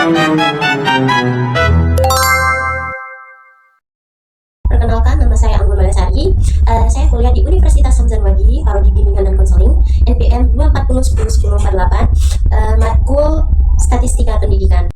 Perkenalkan, nama saya Anggun Malasari. Saya kuliah di Universitas Hamzanwadi, Prodi Bimbingan dan Konseling, NPM 240101048, matkul Statistika Pendidikan.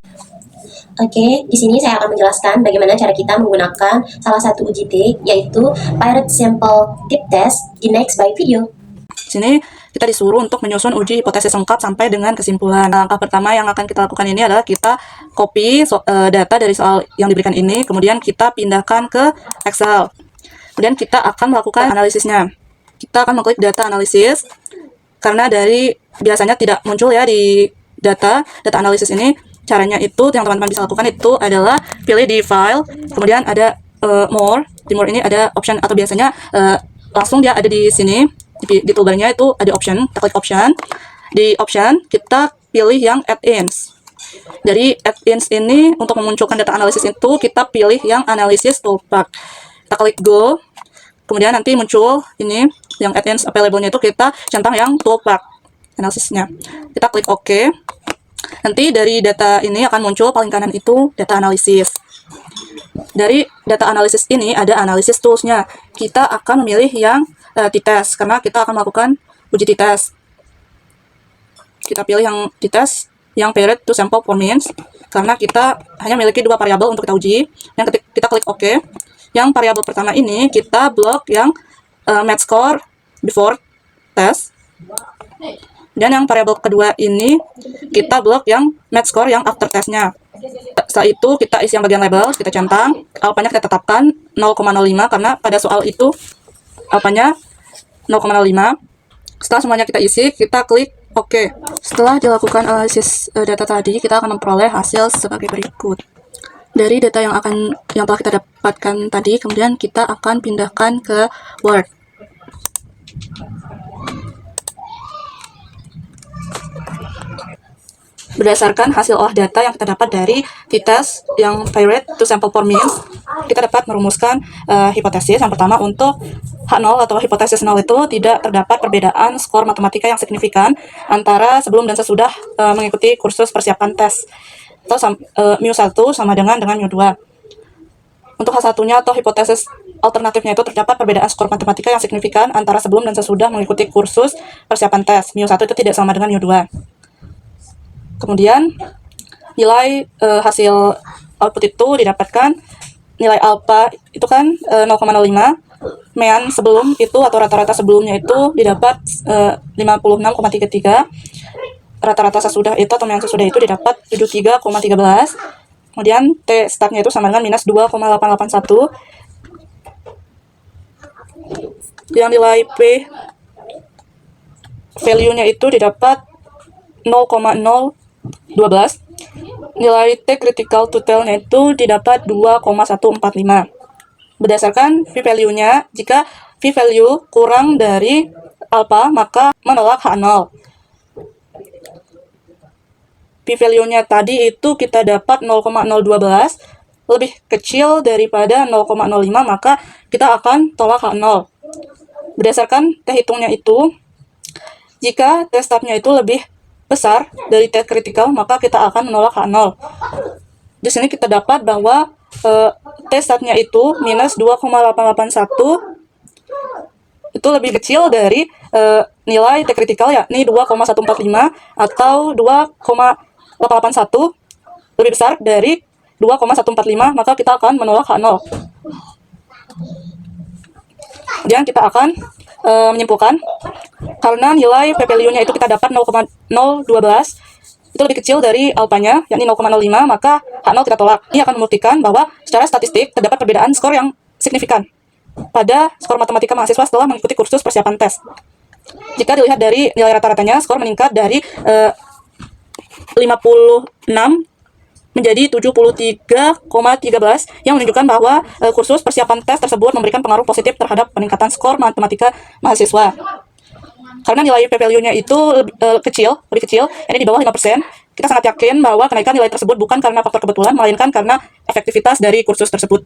Oke, di sini saya akan menjelaskan bagaimana cara kita menggunakan salah satu uji T, yaitu Pirate Sample Tip Test di next by video. Di sini kita disuruh untuk menyusun uji hipotesis lengkap sampai dengan kesimpulan. Langkah pertama yang akan kita lakukan ini adalah kita copy data dari soal yang diberikan ini, kemudian kita pindahkan ke Excel. Kemudian kita akan melakukan analisisnya. Kita akan mengklik data analisis, karena dari biasanya tidak muncul ya di data analisis ini. Caranya itu yang teman-teman bisa lakukan itu adalah pilih di file, kemudian ada more. Di more ini ada option, atau biasanya langsung dia ada di sini. Di toolbarnya itu ada option, kita klik option. Di option kita pilih yang add-ins. Dari add-ins ini untuk memunculkan data analisis itu kita pilih yang analysis toolbar. Kita klik go. Kemudian nanti muncul ini yang add-ins available-nya itu kita centang yang toolbar analisisnya. Kita klik OK. Nanti dari data ini akan muncul paling kanan itu data analisis. Dari data analisis ini ada analisis tools-nya. Kita akan memilih yang t-test karena kita akan melakukan uji t-test. Kita pilih yang t-test yang Pirate to Sample for Means karena kita hanya memiliki dua variabel untuk kita uji. Yang kita klik OK. Yang variabel pertama ini kita blok yang match score before test. Dan yang variabel kedua ini kita blok yang match score yang after testnya. Setelah itu kita isi yang bagian label, kita centang, alpanya kita tetapkan 0,05 karena pada soal itu alpanya 0,05. Setelah semuanya kita isi, kita klik OK. Setelah dilakukan analisis data tadi, kita akan memperoleh hasil sebagai berikut. Dari data yang telah kita dapatkan tadi, kemudian kita akan pindahkan ke Word. Berdasarkan hasil olah data yang kita dapat dari t-test yang Pirate to Sample for Means, kita dapat merumuskan hipotesis. Yang pertama, untuk H0 atau hipotesis 0 itu tidak terdapat perbedaan skor matematika yang signifikan antara sebelum dan sesudah mengikuti kursus persiapan tes. Atau mu1 sama dengan mu2. Untuk H1-nya atau hipotesis alternatifnya itu terdapat perbedaan skor matematika yang signifikan antara sebelum dan sesudah mengikuti kursus persiapan tes. mu1 itu tidak sama dengan mu2. Kemudian nilai hasil output itu didapatkan nilai alpha itu kan 0,05, mean sebelum itu atau rata-rata sebelumnya itu didapat 56,33, rata-rata sesudah itu atau mean sesudah itu didapat 73,13, kemudian t startnya itu sama dengan minus 2,881, yang nilai p value-nya itu didapat 0,012, nilai T critical to tail-nya itu didapat 2,145. Berdasarkan p-value-nya, jika p-value kurang dari alpha, maka menolak H0. P-value-nya tadi itu kita dapat 0,012, lebih kecil daripada 0,05, maka kita akan tolak H0. Berdasarkan T hitungnya itu, jika T start-nya itu lebih besar dari T critical, maka kita akan menolak H0. Di sini kita dapat bahwa T start-nya itu minus 2,881 itu lebih kecil dari nilai T critical, yakni 2,145 atau 2,881 lebih besar dari 2,145, maka kita akan menolak H0. Kemudian kita akan menyimpulkan karena nilai p-value-nya itu kita dapat 0,012 itu lebih kecil dari alpanya, yakni 0,05, maka H0 kita tolak. Ini akan membuktikan bahwa secara statistik terdapat perbedaan skor yang signifikan pada skor matematika mahasiswa setelah mengikuti kursus persiapan tes. Jika dilihat dari nilai rata-ratanya, skor meningkat dari 56 menjadi 73,13 yang menunjukkan bahwa kursus persiapan tes tersebut memberikan pengaruh positif terhadap peningkatan skor matematika mahasiswa. Karena nilai p-value-nya itu lebih kecil, ini di bawah 5%, kita sangat yakin bahwa kenaikan nilai tersebut bukan karena faktor kebetulan, melainkan karena efektivitas dari kursus tersebut.